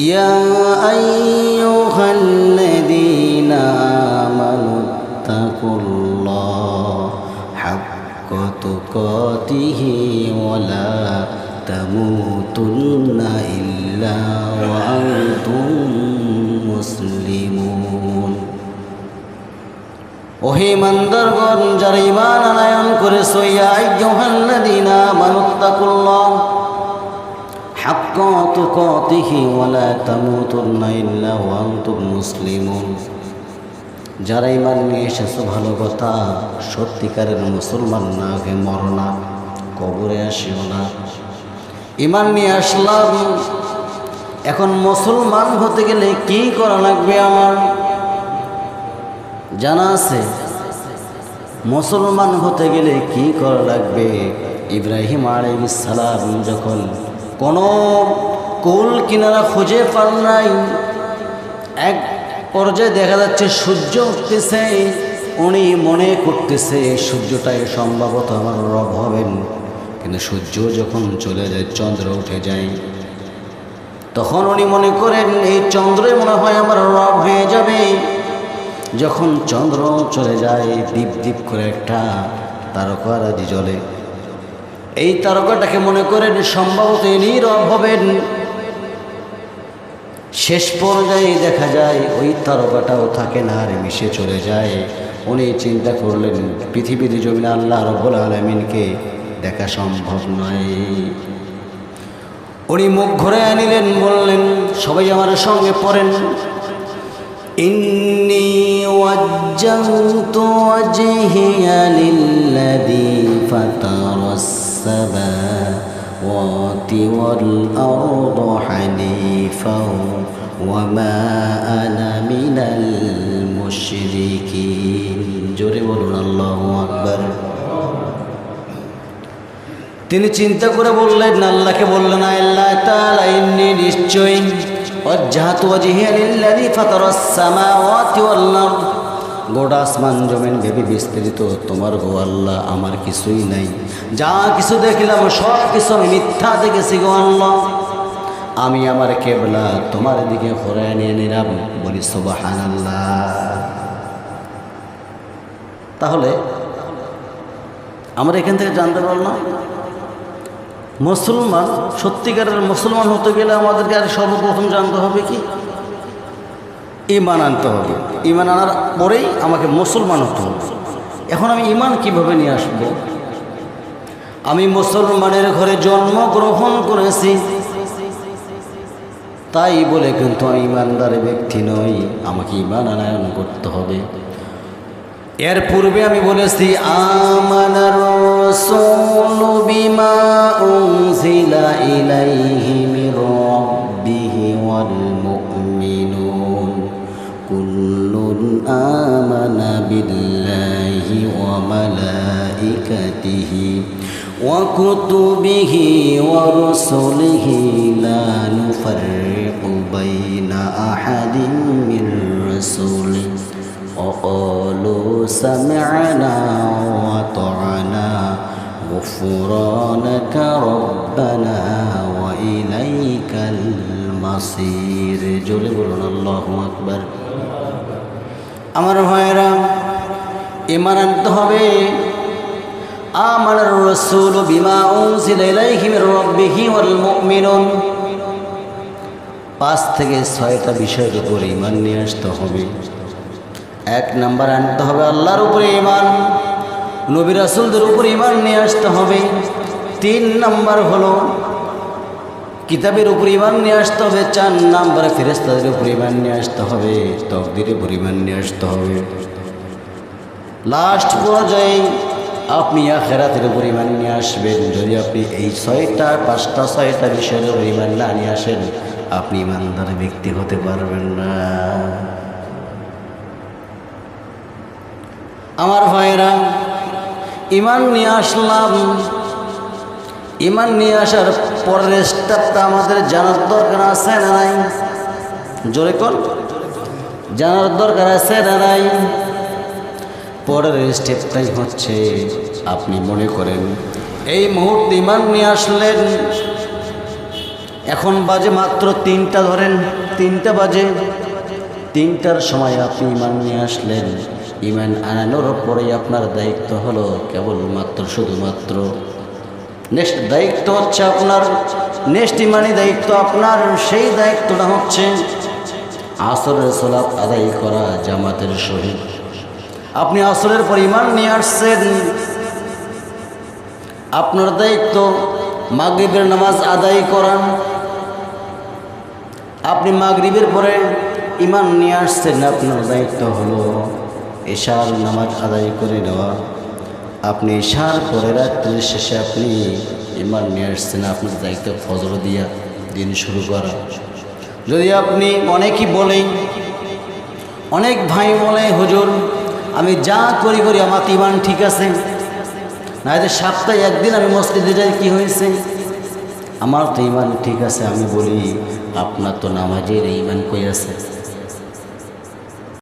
ইয়া আইয়ুহাল্লাযীনা আমানু তাকুল্লাহ হাক্কা তুকাতিহি ওয়া লা তামুতুন্না ইল্লা ওয়া আনতুম মুসলিমুন। ওহে ইমানদারগণ, যারা ঈমান আনয়ন করেছো, ইয়া আইয়ুহাল্লাযীনা আমানু তাকুল্লাহ হাক্কা তুকাতিহি ওয়া লা তামুতুন্না ইল্লা ওয়া আনতুম মুসলিমুন। যারা ঈমান নিয়ে এসেছো ভালো কথা, সত্যিকারের মুসলমান না হয়ে মরো না, কবরে আসিও না। ঈমান নিয়ে আসলাম, এখন মুসলমান হতে গেলে কি করা লাগবে আমার জানা আছে? মুসলমান হতে গেলে কি করা লাগবে? ইব্রাহিম আলাইহিস সালাম যখন কোনো কুল কিনারা খুঁজে পান নাই, এক পর্যায়ে দেখা যাচ্ছে সূর্য উঠতেছে, উনি মনে করতেছে এই সূর্যটাই সম্ভবত আমার রব হবেন। কিন্তু সূর্য যখন চলে যায়, চন্দ্র উঠে যায়, তখন উনি মনে করেন এই চন্দ্রই মনে হয় আমার রব হয়ে যাবে। যখন চন্দ্র চলে যায়, দীপ দীপ করে একটা তারকারাজি জ্বলে, এই তারকাটাকে মনে করেন সম্ভবত ইনি রব হবেন। শেষ পর্যায়ে দেখা যায় ওই তারকাটাও থাকে না, আর মিশে চলে যায়। উনি চিন্তা করলেন পৃথিবীর জমিনে আল্লাহ রাব্বুল আলামিনকে দেখা সম্ভব নয়। উনি মুখ ঘুরে আনিলেন, বললেন সবাই আমার সঙ্গে পড়েন, ইন্নী ওয়াজ্জাহতু ওয়াজহিয়া লিল্লাযী ফাতারাস সামাওয়াতি ওয়াল আরদা হানিফাও ওয়া মা আনা মিনাল মুশরিকিন। জোরে বলুন আল্লাহু আকবার। তিনি চিন্তা করে বললেন, আল্লাহকে বললেন, আল্লাহ তাআলা ইন্নী নিশ্চয়ই ওয়াজ্জাহতু ওয়াজহিয়া লিল্লাযী ফাতারাস সামাওয়াতি ওয়াল আরদ, গোটা আসমান জমিন ভেবে বিস্তৃত তোমার গো আল্লাহ, আমার কিছুই নাই। যা কিছু দেখলাম সব কিছু আমি মিথ্যা দেখেছি গো আল্লাহ। আমি আমার কেবলা তোমার দিকে ঘুরায় নিয়ে নিলাম। বলি সুবহানাল্লাহ। তাহলে আমরা এখান থেকে জানতে পারলাম, মুসলমান সত্যিকারের মুসলমান হতে গেলে আমাদেরকে আর সর্বপ্রথম জানতে হবে কি? ঈমান আনতে হবে। ঈমান আনার পরেই আমাকে মুসলমান হতে হবে। এখন আমি ঈমান কিভাবে নিয়ে আসব? আমি মুসলমানের ঘরে জন্মগ্রহণ করেছি, তাই বলে কিন্তু আমি ঈমানদার ব্যক্তি নই। আমাকে ঈমান আনয়ন করতে হবে। এর পূর্বে আমি বলেছি, আমানার রাসূলু বিমা উনজিলা ইলাইহি মির রাব্বিহি ওয়াল মুমিনুন কুল্লুন আমানা বিল্লাহি ওয়া মালাইকাতিহি ওয়া কুতুবিহি ওয়া রুসুলিহি লা নুফাররিকু বাইনা আহাদিন মির রাসূলিহি وقالوا سمعنا وأطعنا غفرانك ربنا وإليك المصير। জোরে বলুন আল্লাহু আকবার। আমার ভাইরা, ঈমান আনতে হবে। আমানার রাসূলু বিমা উনজিলা ইলাইহি মির রাব্বিহি ওয়াল মুমিনুন, 5 থেকে 6টা বিষয়ের উপর ঈমান নিয়ে আসতে হবে। 1 নাম্বার আনতে হবে আল্লাহর উপরে ঈমান, নবী রাসূলদের উপরে ঈমান নিয়ে আসতে হবে। 3 নাম্বার হলো কিতাবের উপর ঈমান নিয়ে আসতে হবে। 4 নাম্বার ফেরেশতাদের উপর ঈমান নিয়ে আসতে হবে। তাকদীরের উপর ঈমান নিয়ে আসতে হবে। লাস্ট পর্যায়ে আপনি আখিরাতের উপর ঈমান নিয়ে আসবেন। যদি আপনি এই 5টা বিষয়ের উপর ঈমান না নিয়ে আসেন, আপনি ঈমানদার ব্যক্তি হতে পারবেন না। আমার ভাইরা, ঈমান নিয়ে আসলাম। ঈমান নিয়ে আসার পরের স্টেপটা আমাদের জানার দরকার আছে না নাই? জোরে কর, জানার দরকার আছে না নাই? পরের স্টেপটাই হচ্ছে, আপনি মনে করেন এই মুহূর্তে ঈমান নিয়ে আসলেন, এখন বাজে মাত্র 3টা, ধরেন 3টা বাজে। 3টার সময় আপনি ইমান নিয়ে আসলেন। ইমান আনানোর পরেই আপনার দায়িত্ব হলো কেবলমাত্র শুধুমাত্র নেক্সট দায়িত্ব হচ্ছে আপনার, নেক্সট ইমানি দায়িত্ব আপনার, সেই দায়িত্বটা হচ্ছে আসরের সালাত আদায় করা জামাতের সহিত। আপনি আসরের পর ইমান নিয়ে আসছেন, আপনার দায়িত্ব মাগরিবের নামাজ আদায় করা। আপনি মাগরিবের পরে ইমান নিয়ে আসছেন, আপনার দায়িত্ব হলো এশার নামাজ আদায় করে নেওয়া। আপনি এশার পরে রাত্রির শেষে আপনি ইমান নিয়ে আসছেন, আপনার দায়িত্ব ফজর দিয়া দিন শুরু করা। যদি আপনি অনেকই বলেন, অনেক ভাই বলে হুজুর আমি যা করি আমার ইমান ঠিক আছে, না হয়তো সপ্তাহে একদিন আমি মসজিদে যাই, কি হয়েছে, আমার তো ইমান ঠিক আছে। আমি বলি আপনার তো নামাজের ইমান কই আছে?